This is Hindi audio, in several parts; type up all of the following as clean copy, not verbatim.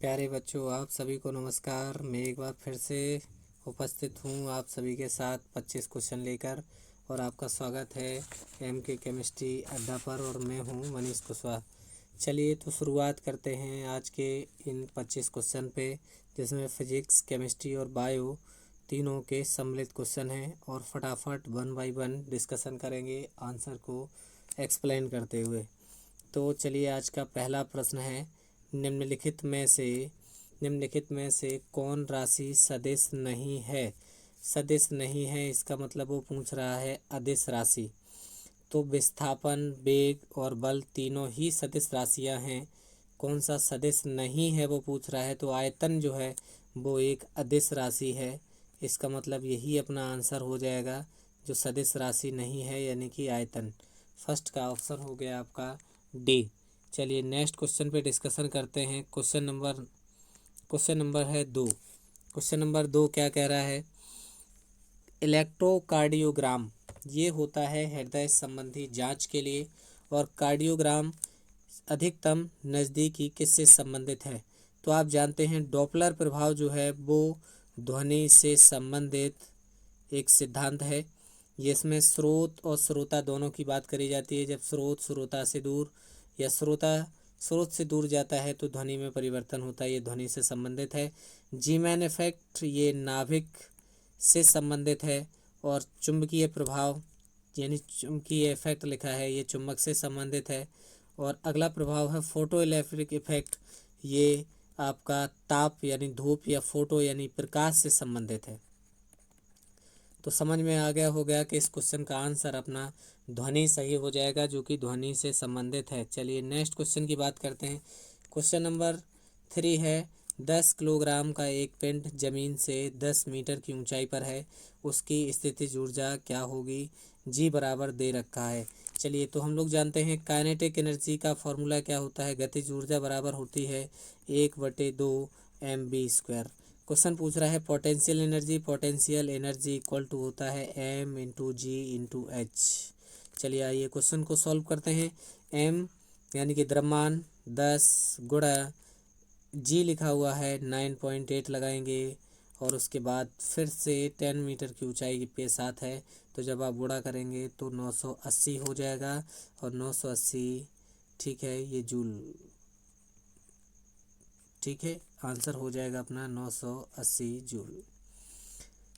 प्यारे बच्चों, आप सभी को नमस्कार। मैं एक बार फिर से उपस्थित हूँ आप सभी के साथ 25 क्वेश्चन लेकर, और आपका स्वागत है एम के केमिस्ट्री अड्डा पर। और मैं हूँ मनीष कुशवाहा। चलिए तो शुरुआत करते हैं आज के इन 25 क्वेश्चन पे, जिसमें फिजिक्स, केमिस्ट्री और बायो तीनों के सम्मिलित क्वेश्चन हैं। और फटाफट 1 बाय 1 डिस्कशन करेंगे आंसर को एक्सप्लेन करते हुए। तो चलिए, आज का पहला प्रश्न है, निम्नलिखित में से कौन राशि सदिश नहीं है। सदिश नहीं है, इसका मतलब वो पूछ रहा है अदिश राशि। तो विस्थापन, वेग और बल तीनों ही सदिश राशियां हैं। कौन सा सदिश नहीं है वो पूछ रहा है। तो आयतन जो है वो एक अदिश राशि है। इसका मतलब यही अपना आंसर हो जाएगा, जो सदिश राशि नहीं है यानी कि आयतन। फर्स्ट का ऑप्शन हो गया आपका डी। चलिए नेक्स्ट क्वेश्चन पे डिस्कशन करते हैं। क्वेश्चन नंबर है 2। क्वेश्चन नंबर 2 क्या कह रहा है। इलेक्ट्रोकार्डियोग्राम ये होता है हृदय संबंधी जांच के लिए, और कार्डियोग्राम अधिकतम नज़दीकी किससे संबंधित है। तो आप जानते हैं डॉपलर प्रभाव जो है वो ध्वनि से संबंधित एक सिद्धांत है। जिसमें स्रोत और श्रोता दोनों की बात करी जाती है। जब स्रोत श्रोता से दूर या श्रोता स्रोत से दूर जाता है तो ध्वनि में परिवर्तन होता है, ये ध्वनि से संबंधित है। जीमैन इफेक्ट ये नाभिक से संबंधित है। और चुंबकीय प्रभाव यानी चुंबकीय इफेक्ट लिखा है, ये चुंबक से संबंधित है। और अगला प्रभाव है फोटो इलेक्ट्रिक इफेक्ट, ये आपका ताप यानी धूप या फोटो यानी प्रकाश से संबंधित है। तो समझ में आ गया होगा कि इस क्वेश्चन का आंसर अपना ध्वनि सही हो जाएगा, जो कि ध्वनि से संबंधित है। चलिए नेक्स्ट क्वेश्चन की बात करते हैं। क्वेश्चन नंबर 3 है, 10 किलोग्राम का एक पिंड जमीन से 10 मीटर की ऊंचाई पर है, उसकी स्थितिज ऊर्जा क्या होगी। जी बराबर दे रखा है। चलिए तो हम लोग जानते हैं काइनेटिक एनर्जी का फॉर्मूला क्या होता है। गतिज ऊर्जा बराबर होती है 1/2 mv²। क्वेश्चन पूछ रहा है पोटेंशियल एनर्जी इक्वल टू होता है m/g/h। चलिए आइए क्वेश्चन को सॉल्व करते हैं। m यानी कि द्रव्यमान 10 गुणा g लिखा हुआ है 9.8 लगाएंगे, और उसके बाद फिर से 10 मीटर की ऊंचाई पे साथ है, तो जब आप गुणा करेंगे तो 980 हो जाएगा। और 980 ठीक है, ये जूल ठीक है, आंसर हो जाएगा अपना 980 जूल।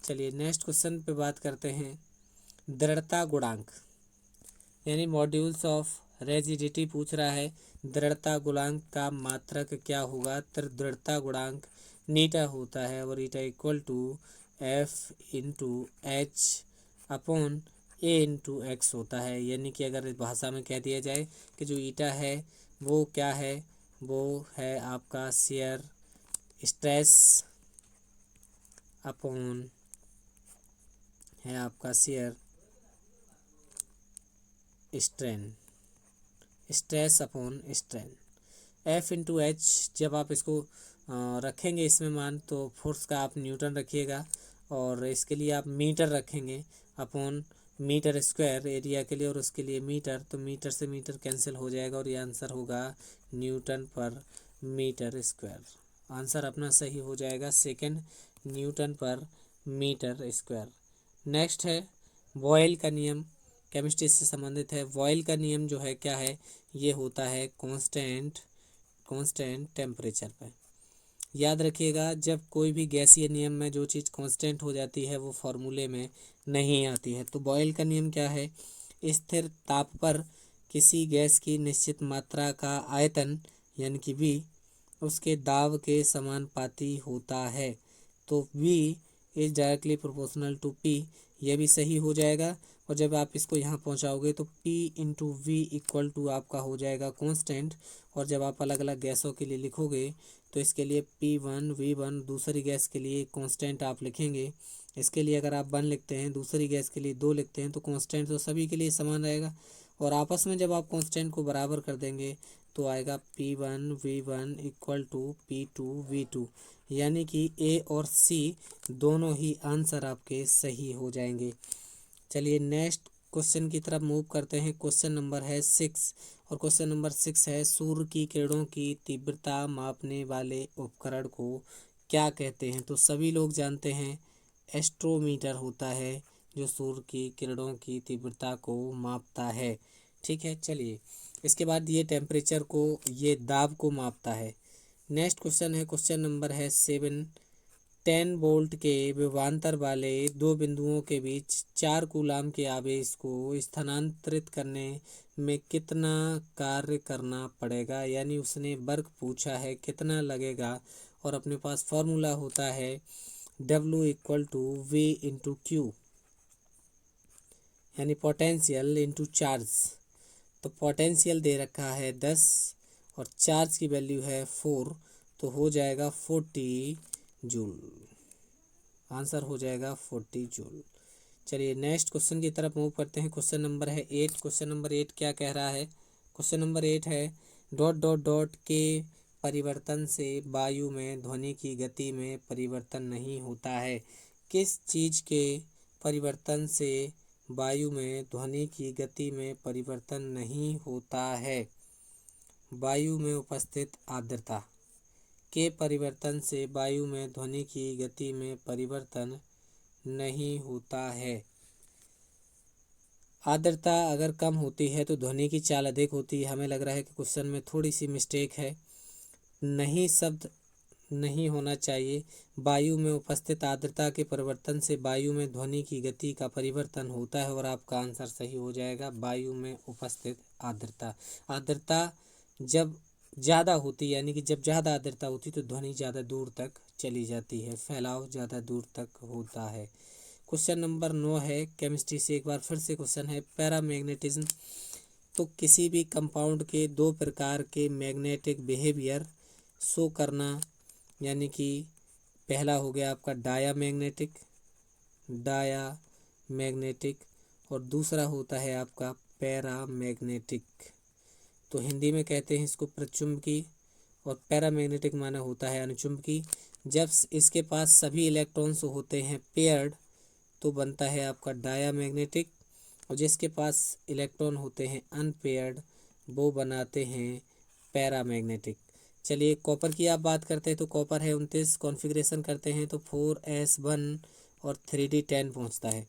चलिए नेक्स्ट क्वेश्चन पे बात करते हैं। दृढ़ता गुणांक यानी मॉड्यूल्स ऑफ रेजिडिटी पूछ रहा है। दृढ़ता गुणांक का मात्रक क्या होगा। दृढ़ता गुणांक नीटा होता है, और ईटा इक्वल टू F/H/A/x होता है। यानी कि अगर इस भाषा में कह दिया जाए कि जो ईटा है वो क्या है, वो है आपका शेयर स्ट्रेस अपॉन है आपका shear strain, stress upon strain. F/H जब आप इसको रखेंगे इसमें मान, तो फोर्स का आप न्यूटन रखिएगा, और इसके लिए आप मीटर रखेंगे अपॉन मीटर स्क्वायर एरिया के लिए, और उसके लिए मीटर, तो मीटर से मीटर कैंसिल हो जाएगा, और ये आंसर होगा न्यूटन पर मीटर स्क्वायर। आंसर अपना सही हो जाएगा सेकंड, न्यूटन पर मीटर स्क्वायर। नेक्स्ट है बॉयल का नियम, केमिस्ट्री से संबंधित है। बॉयल का नियम जो है क्या है, ये होता है कांस्टेंट टेम्परेचर पर। याद रखिएगा, जब कोई भी गैसीय नियम में जो चीज़ कांस्टेंट हो जाती है वो फॉर्मूले में नहीं आती है। तो बॉयल का नियम क्या है, स्थिर ताप पर किसी गैस की निश्चित मात्रा का आयतन यानी कि V उसके दाब के समानुपाती होता है। तो V is directly proportional to P, यह भी सही हो जाएगा। और जब आप इसको यहाँ पहुँचाओगे तो P/V इक्वल टू आपका हो जाएगा कांस्टेंट। और जब आप अलग अलग गैसों के लिए लिखोगे तो इसके लिए P1 V1, दूसरी गैस के लिए कांस्टेंट आप लिखेंगे। इसके लिए अगर आप 1 लिखते हैं, दूसरी गैस के लिए 2 लिखते हैं, तो कांस्टेंट तो सभी के लिए समान रहेगा। और आपस में जब आप कांस्टेंट को बराबर कर देंगे तो आएगा P1 V1 equal to P2 V2, यानी कि A और C दोनों ही आंसर आपके सही हो जाएंगे। चलिए नेक्स्ट क्वेश्चन की तरफ मूव करते हैं। क्वेश्चन नंबर है 6, और क्वेश्चन नंबर 6 है सूर्य की किरणों की तीव्रता मापने वाले उपकरण को क्या कहते हैं। तो सभी लोग जानते हैं एस्ट्रोमीटर होता है जो सूर्य की किरणों की तीव्रता को मापता है। ठीक है, चलिए इसके बाद ये टेम्परेचर को, ये दाब को मापता है। नेक्स्ट क्वेश्चन है, क्वेश्चन नंबर है 7। 10 वोल्ट के विभवांतर वाले दो बिंदुओं के बीच 4 कूलाम के आवेश को स्थानांतरित करने में कितना कार्य करना पड़ेगा, यानी उसने वर्क पूछा है कितना लगेगा और अपने पास फॉर्मूला होता है W = V/Q, यानी पोटेंशियल इंटू चार्ज। तो पोटेंशियल दे रखा है 10 और चार्ज की वैल्यू है 4, तो हो जाएगा 40 जूल। आंसर हो जाएगा 40 जूल। चलिए नेक्स्ट क्वेश्चन की तरफ मूव करते हैं। क्वेश्चन नंबर है 8। क्वेश्चन नंबर 8 क्या कह रहा है। क्वेश्चन नंबर 8 है डॉट डॉट डॉट के परिवर्तन से वायु में ध्वनि की गति में परिवर्तन नहीं होता है। किस चीज़ के परिवर्तन से वायु में ध्वनि की गति में परिवर्तन नहीं होता है। वायु में उपस्थित आर्द्रता के परिवर्तन से वायु में ध्वनि की गति में परिवर्तन नहीं होता है। आर्द्रता अगर कम होती है तो ध्वनि की चाल अधिक होती है। हमें लग रहा है कि क्वेश्चन में थोड़ी सी मिस्टेक है, नहीं शब्द नहीं होना चाहिए। वायु में उपस्थित आर्द्रता के परिवर्तन से वायु में ध्वनि की गति का परिवर्तन होता है और आपका आंसर सही हो जाएगा। वायु में उपस्थित आर्द्रता, आर्द्रता जब ज़्यादा होती है, यानी कि जब ज़्यादा आर्द्रता होती है तो ध्वनि ज़्यादा दूर तक चली जाती है, फैलाव ज़्यादा दूर तक होता है। क्वेश्चन नंबर 9 है केमिस्ट्री से, एक बार फिर से क्वेश्चन है पैरामैग्नेटिज्म। तो किसी भी कंपाउंड के दो प्रकार के मैग्नेटिक बिहेवियर शो करना, यानी कि पहला हो गया आपका डाया मैग्नेटिक और दूसरा होता है आपका पैरामैग्नेटिक। तो हिंदी में कहते हैं इसको प्रचुंबकी और पैरामैग्नेटिक माना होता है अनुचुंबकी। जब इसके पास सभी इलेक्ट्रॉन्स होते हैं पेयर्ड तो बनता है आपका डायामैग्नेटिक, और जिसके पास इलेक्ट्रॉन होते हैं अनपेयर्ड वो बनाते हैं पैरामैग्नेटिक। चलिए कॉपर की आप बात करते हैं तो कॉपर है 29, कॉन्फ़िगरेशन करते हैं तो 4s1 और 3d10 पहुंचता है।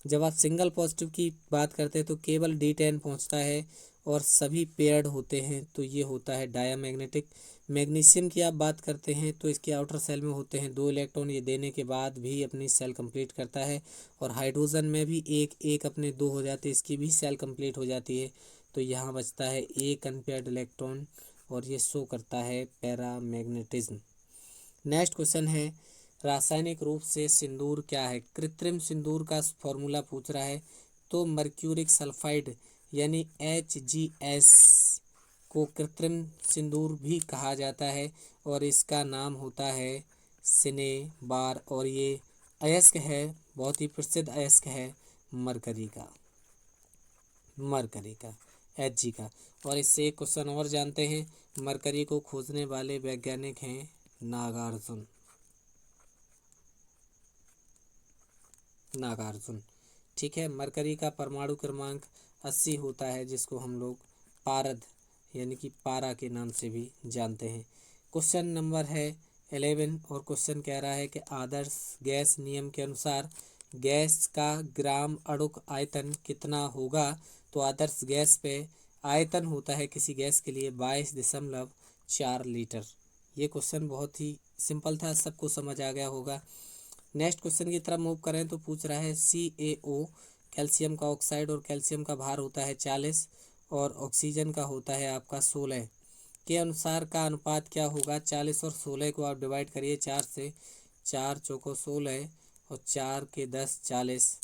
जब आप सिंगल पॉजिटिव की बात करते हैं तो केवल d10 पहुंचता है और सभी पेयर्ड होते हैं, तो ये होता है डायामैग्नेटिक। मैग्नीशियम की आप बात करते हैं तो इसके आउटर सेल में होते हैं 2 इलेक्ट्रॉन, ये देने के बाद भी अपनी सेल कंप्लीट करता है। और हाइड्रोजन में भी एक एक अपने 2 हो जाते हैं, इसकी भी सेल कंप्लीट हो जाती है। तो यहाँ बचता है एक अनपेयर्ड इलेक्ट्रॉन और ये शो करता है पैरामैग्नेटिज्म। नेक्स्ट क्वेश्चन है रासायनिक रूप से सिंदूर क्या है। कृत्रिम सिंदूर का फॉर्मूला पूछ रहा है। तो मर्क्यूरिक सल्फाइड यानी HGS को कृत्रिम सिंदूर भी कहा जाता है और इसका नाम होता है सिनेबार, और ये अयस्क है, बहुत ही प्रसिद्ध अयस्क है मरकरी का Hg का। और इससे एक क्वेश्चन और जानते हैं, मरकरी को खोजने वाले वैज्ञानिक हैं नागार्जुन। ठीक है, मरकरी का परमाणु क्रमांक 80 होता है, जिसको हम लोग पारद यानी कि पारा के नाम से भी जानते हैं। क्वेश्चन नंबर है 11 और क्वेश्चन कह रहा है कि आदर्श गैस नियम के अनुसार गैस का ग्राम अणुक आयतन कितना होगा। तो आदर्श गैस पे आयतन होता है किसी गैस के लिए 22.4 लीटर। ये क्वेश्चन बहुत ही सिंपल था, सबको समझ आ गया होगा। नेक्स्ट क्वेश्चन की तरफ मूव करें तो पूछ रहा है CaO कैल्शियम का ऑक्साइड और कैल्शियम का भार होता है 40 और ऑक्सीजन का होता है आपका 16 के अनुसार का अनुपात क्या होगा। 40 और 16 को आप डिवाइड करिए 4 से, 4 चौको 16 और 4 के 10 40,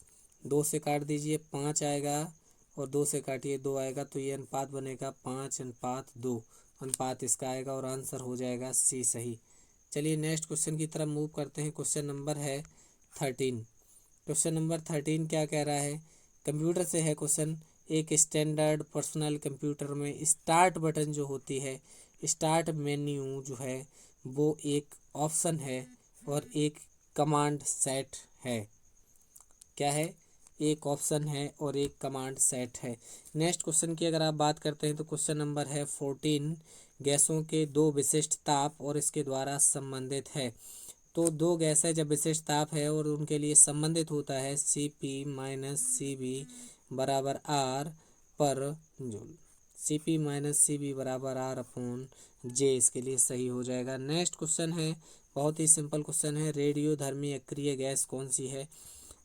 2 से काट दीजिए 5 आएगा और 2 से काटिए 2 आएगा, तो ये अनुपात बनेगा 5:2 अनुपात इसका आएगा और आंसर हो जाएगा C सही। चलिए नेक्स्ट क्वेश्चन की तरफ मूव करते हैं। क्वेश्चन नंबर है 13। क्वेश्चन नंबर 13 क्या कह रहा है, कंप्यूटर से है क्वेश्चन। एक स्टैंडर्ड पर्सनल कंप्यूटर में स्टार्ट बटन जो होती है, स्टार्ट मेन्यू जो है वो एक ऑप्शन है और एक कमांड सेट है। क्या है, एक ऑप्शन है और एक कमांड सेट है। नेक्स्ट क्वेश्चन की अगर आप बात करते हैं तो क्वेश्चन नंबर है 14, गैसों के दो विशिष्ट ताप और इसके द्वारा संबंधित है। तो दो गैस है जब विशिष्ट ताप है और उनके लिए संबंधित होता है Cp-Cv बराबर आर पर जूल। Cp-Cv बराबर आर अपॉन जे इसके लिए सही हो जाएगा। नेक्स्ट क्वेश्चन है, बहुत ही सिंपल क्वेश्चन है, रेडियोधर्मी अक्रिय गैस कौन सी है?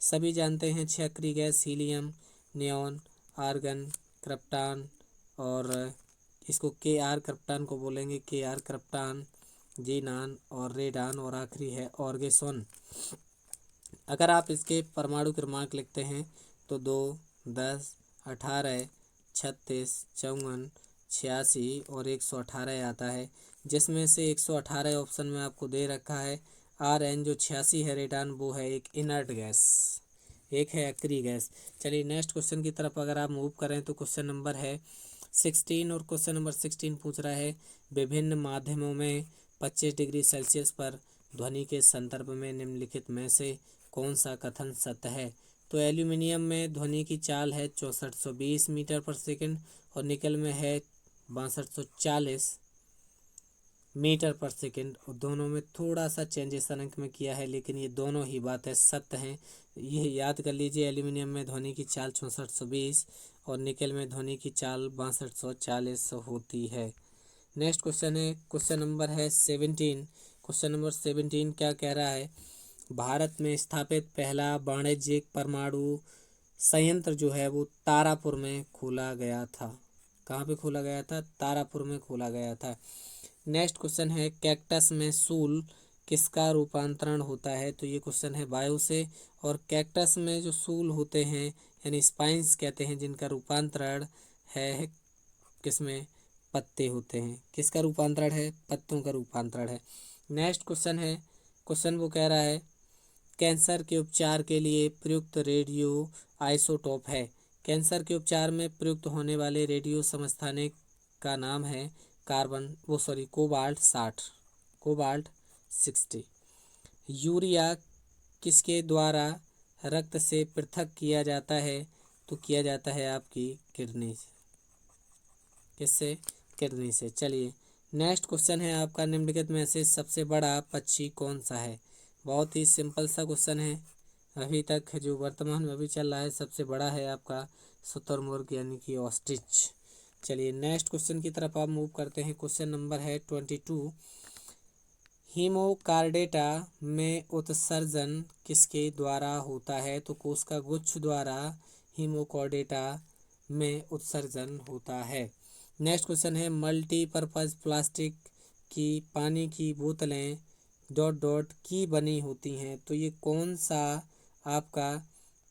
सभी जानते हैं 6 अक्रिय gas helium, neon, argon, krypton और इसको के आर क्रिप्टॉन को बोलेंगे, के आर क्रिप्टॉन, जीनान और रेडान और आखिरी है ऑर्गेसोन। अगर आप इसके परमाणु क्रमांक लिखते हैं तो 2, 10, 18, 36, 54, 86 और 118 आता है, जिसमें से 118 ऑप्शन में आपको दे रखा है। आर एन जो 86 है रेडान वो है एक इनर्ट गैस, एक है अक्रिय गैस। चलिए नेक्स्ट क्वेश्चन की तरफ अगर आप मूव करें तो क्वेश्चन नंबर है 16 और क्वेश्चन नंबर 16 पूछ रहा है विभिन्न माध्यमों में 25 डिग्री सेल्सियस पर ध्वनि के संदर्भ में निम्नलिखित में से कौन सा कथन सत्य है? तो एल्यूमिनियम में ध्वनि की चाल है 6420 मीटर पर सेकंड और निकल में है 6240 मीटर पर सेकंड, और दोनों में थोड़ा सा चेंजेस अंक में किया है, लेकिन ये दोनों ही बातें सत्य हैं। ये याद कर लीजिए, एल्यूमिनियम में ध्वनि की चाल 6420 और निकल में ध्वनि की चाल 6240 होती है। नेक्स्ट क्वेश्चन है, क्वेश्चन नंबर है 17। क्वेश्चन नंबर 17 क्या कह रहा है? भारत में स्थापित पहला वाणिज्यिक परमाणु संयंत्र जो है वो तारापुर में खोला गया था। कहाँ पे खोला गया था? तारापुर में खोला गया था। नेक्स्ट क्वेश्चन है, कैक्टस में सूल किसका रूपांतरण होता है? तो ये क्वेश्चन है वायु से। और कैक्टस में जो सूल होते हैं यानी स्पाइंस कहते हैं, जिनका रूपांतरण है किसमें? पत्ते होते हैं। किसका रूपांतरण है? पत्तों का रूपांतरण है। नेक्स्ट क्वेश्चन है, क्वेश्चन वो कह रहा है कैंसर के उपचार के लिए प्रयुक्त रेडियो आइसोटोप है। कैंसर के उपचार में प्रयुक्त होने वाले रेडियो समस्थानिक का नाम है कोबाल्ट 60, कोबाल्ट 60। यूरिया किसके द्वारा रक्त से पृथक किया जाता है? तो किया जाता है आपकी किडनी से। किससे? किडनी से। चलिए नेक्स्ट क्वेश्चन है आपका, निम्नलिखित में से सबसे बड़ा पक्षी कौन सा है? बहुत ही सिंपल सा क्वेश्चन है। अभी तक जो वर्तमान में अभी चल रहा है सबसे बड़ा है आपका शुतुरमुर्ग यानी कि ऑस्ट्रिच। चलिए नेक्स्ट क्वेश्चन की तरफ आप मूव करते हैं। क्वेश्चन नंबर है 22, हीमोकार्डेटा में उत्सर्जन किसके द्वारा होता है? तो कोशिका गुच्छ द्वारा हीमोकार्डेटा में उत्सर्जन होता है। नेक्स्ट क्वेश्चन है, मल्टीपर्पज़ प्लास्टिक की पानी की बोतलें डॉट डॉट की बनी होती हैं। तो ये कौन सा आपका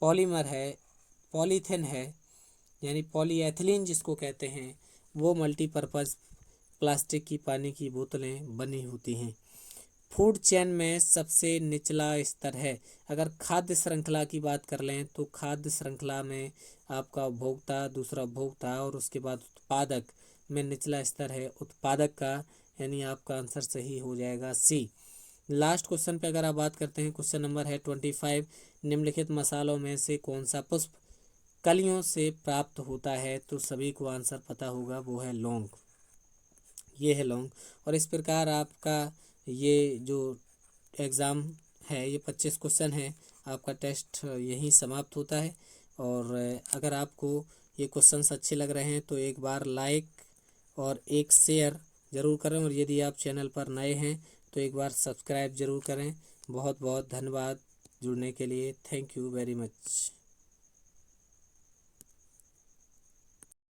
पॉलीमर है? पॉलीथिन है, यानी पॉलीएथिलीन जिसको कहते हैं, वो मल्टीपर्पज़ प्लास्टिक की पानी की बोतलें बनी होती हैं। फूड चेन में सबसे निचला स्तर है। अगर खाद्य श्रृंखला की बात कर लें तो खाद्य श्रृंखला में आपका उपभोक्ता, दूसरा उपभोक्ता और उसके बाद उत्पादक में निचला स्तर है उत्पादक का, यानी आपका आंसर सही हो जाएगा सी। लास्ट क्वेश्चन पे अगर आप बात करते हैं, क्वेश्चन नंबर है 25, निम्नलिखित मसालों में से कौन सा पुष्प कलियों से प्राप्त होता है? तो सभी को आंसर पता होगा, वो है लौंग। ये है लौंग। और इस प्रकार आपका ये जो एग्ज़ाम है ये 25 क्वेश्चन है, आपका टेस्ट यहीं समाप्त होता है। और अगर आपको ये क्वेश्चंस अच्छे लग रहे हैं तो एक बार लाइक और एक शेयर ज़रूर करें, और यदि आप चैनल पर नए हैं तो एक बार सब्सक्राइब ज़रूर करें। बहुत बहुत धन्यवाद जुड़ने के लिए। Thank you very much.